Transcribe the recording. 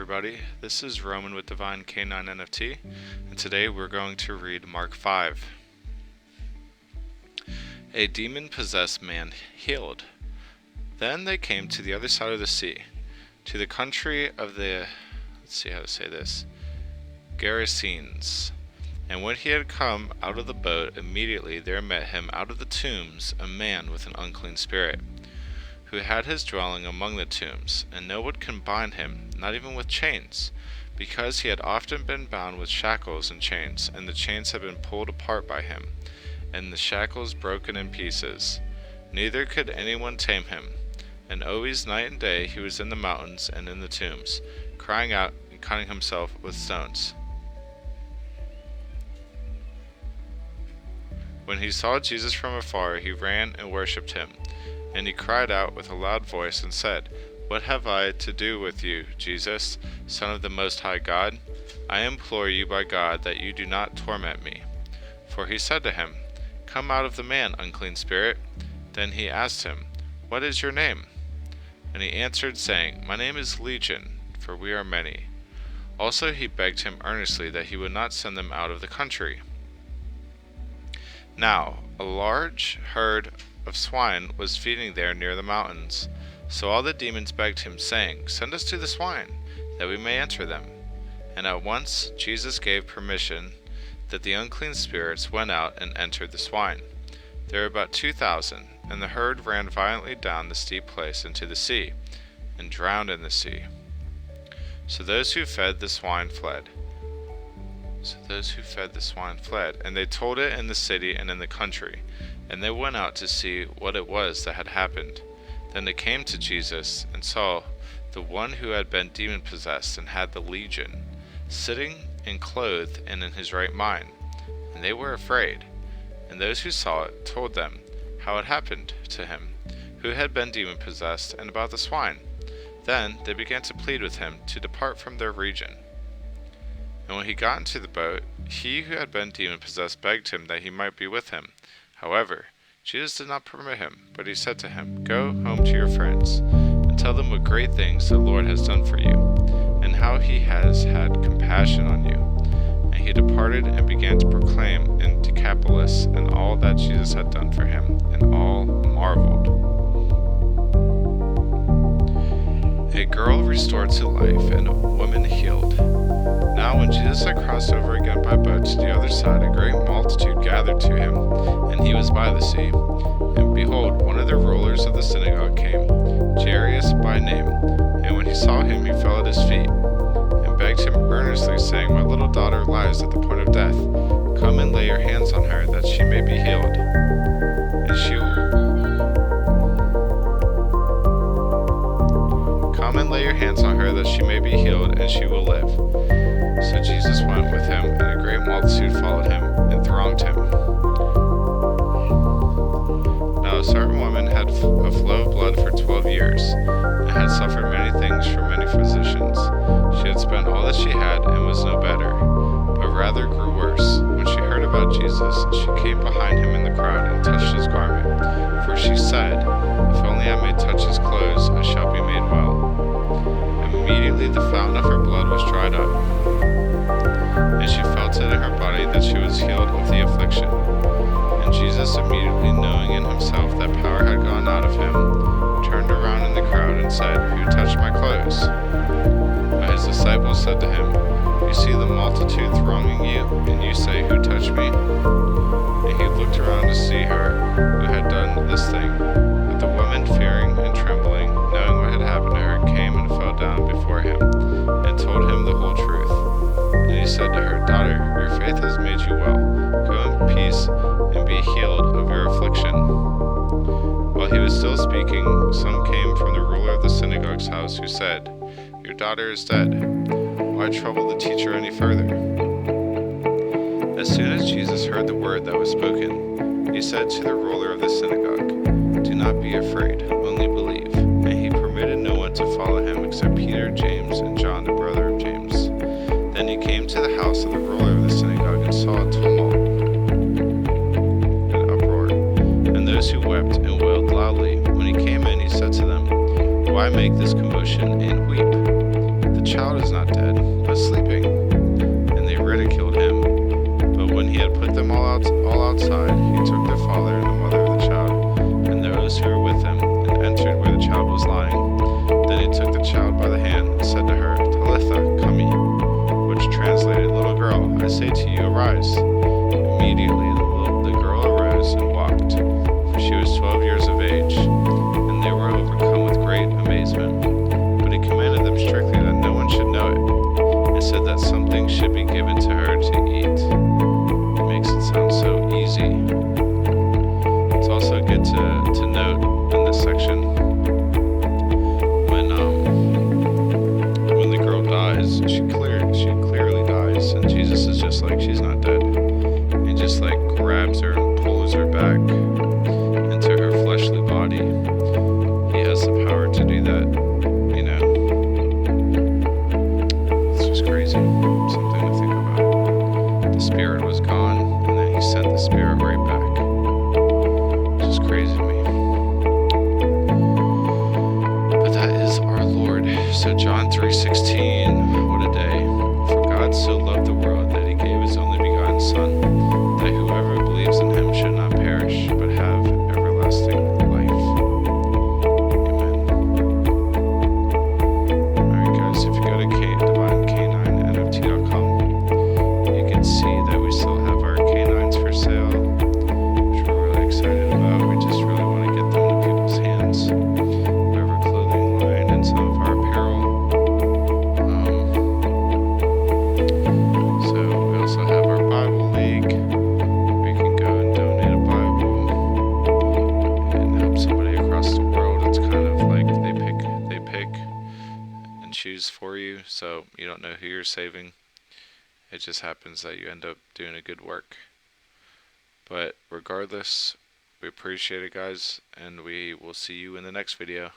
everybody. This is Roman with Divine K9 NFT, and today we're going to read Mark 5. A demon-possessed man healed. Then they came to the other side of the sea, to the country of the, Gerasenes. And when he had come out of the boat, immediately there met him out of the tombs a man with an unclean spirit, who had his dwelling among the tombs, and no one could bind him, not even with chains, because he had often been bound with shackles and chains, and the chains had been pulled apart by him, and the shackles broken in pieces. Neither could anyone tame him. And always night and day he was in the mountains and in the tombs, crying out and cutting himself with stones. When he saw Jesus from afar, he ran and worshipped him. And he cried out with a loud voice and said, What have I to do with you, Jesus, Son of the Most High God? I implore you by God that you do not torment me. For he said to him, Come out of the man, unclean spirit. Then he asked him, What is your name? And he answered, saying, My name is Legion, for we are many. Also he begged him earnestly that he would not send them out of the country. Now a large herd of swine was feeding there near the mountains. So all the demons begged him, saying, Send us to the swine, that we may enter them. And at once Jesus gave permission that the unclean spirits went out and entered the swine. There were about 2,000, and the herd ran violently down the steep place into the sea, and drowned in the sea. So those who fed the swine fled, and they told it in the city and in the country. And they went out to see what it was that had happened. Then they came to Jesus and saw the one who had been demon-possessed and had the legion, sitting and clothed and in his right mind. And they were afraid. And those who saw it told them how it happened to him, who had been demon-possessed, and about the swine. Then they began to plead with him to depart from their region. And when he got into the boat, he who had been demon-possessed begged him that he might be with him. However, Jesus did not permit him, but he said to him, Go home to your friends, and tell them what great things the Lord has done for you, and how he has had compassion on you. And he departed and began to proclaim in Decapolis and all that Jesus had done for him, and all marveled. A girl restored to life, and a woman healed. Now when Jesus had crossed over again by boat to the other side, a great multitude gathered to him, and he was by the sea. And behold, one of the rulers of the synagogue came, Jairus by name. And when he saw him, he fell at his feet, and begged him earnestly, saying, My little daughter lies at the point of death. Come and lay your hands on her, that she may be healed, and she will live. So Jesus went with him, and a great multitude followed him, and thronged him. Now a certain woman had a flow of blood for 12 years, and had suffered many things from many physicians. She had spent all that she had, and was no better, but rather grew worse. When she heard about Jesus, she came behind him in the crowd, and touched his garment. For she said, If only I may touch his clothes, I shall be made well. Immediately the fountain of her blood was dried up, and she felt it in her body that she was healed of the affliction. And Jesus, immediately knowing in himself that power had gone out of him, turned around in the crowd and said, Who touched my clothes? But his disciples said to him, You see the multitude thronging you, and you say, Who touched me? And he looked around to see her who had done this thing. But the woman, fearing and trembling, knowing what had happened to her, came and fell down before him, and told him the whole truth. And he said to her, Daughter, your faith has made you well. Go in peace and be healed of your affliction. While he was still speaking, some came from the ruler of the synagogue's house, who said, Your daughter is dead. Why trouble the teacher any further? As soon as Jesus heard the word that was spoken, he said to the ruler of the synagogue, Do not be afraid, only believe. And he permitted no one to follow him except Peter, James, and John, the brother of James. Then he came to the house of the ruler of the synagogue and saw a tumult and uproar, and those who wept and wailed loudly. When he came in, he said to them, Why make this commotion and weep? The child is not dead, but sleeping. And they ridiculed him. But when he had put them all outside, he took the father and the mother of the child, and those who were with him, and entered where the child was lying. Then he took the child by the hand, and said to her, Talitha, cumi, which translated, Little girl, I say to you, arise. Immediately the girl arose and walked, for she was 12 years of age, and they were overcome with great amazement. But he commanded them strictly that no one should know it, and said that something should be given to her to eat. It makes it sound so easy. It's also good to note in this section when the girl dies, she clearly dies, and Jesus is just like, she's not dead. He just like grabs her and pulls her back into her fleshly body. He has the power to do that, you know. It's just crazy. Something to think about. The spirit was gone, and then he sent the spirit right back. It's just crazy to me. But that is our Lord. So John 3:16, what a day. For God so loved the world that he gave his only begotten Son, that whoever believes in him should not perish, but have everlasting life. Amen. Alright guys, if you go to divinec9nft.com, you can see that we still have our canines for sale, which we're really excited about. We just really want to get them into people's hands. We have our clothing line and some of our apparel. So we also have our Bible League, where you can go and donate a Bible and help somebody across the world. It's kind of like they pick and choose for you, so you don't know who you're saving. It just happens that you end up doing a good work. But regardless, we appreciate it, guys, and we will see you in the next video.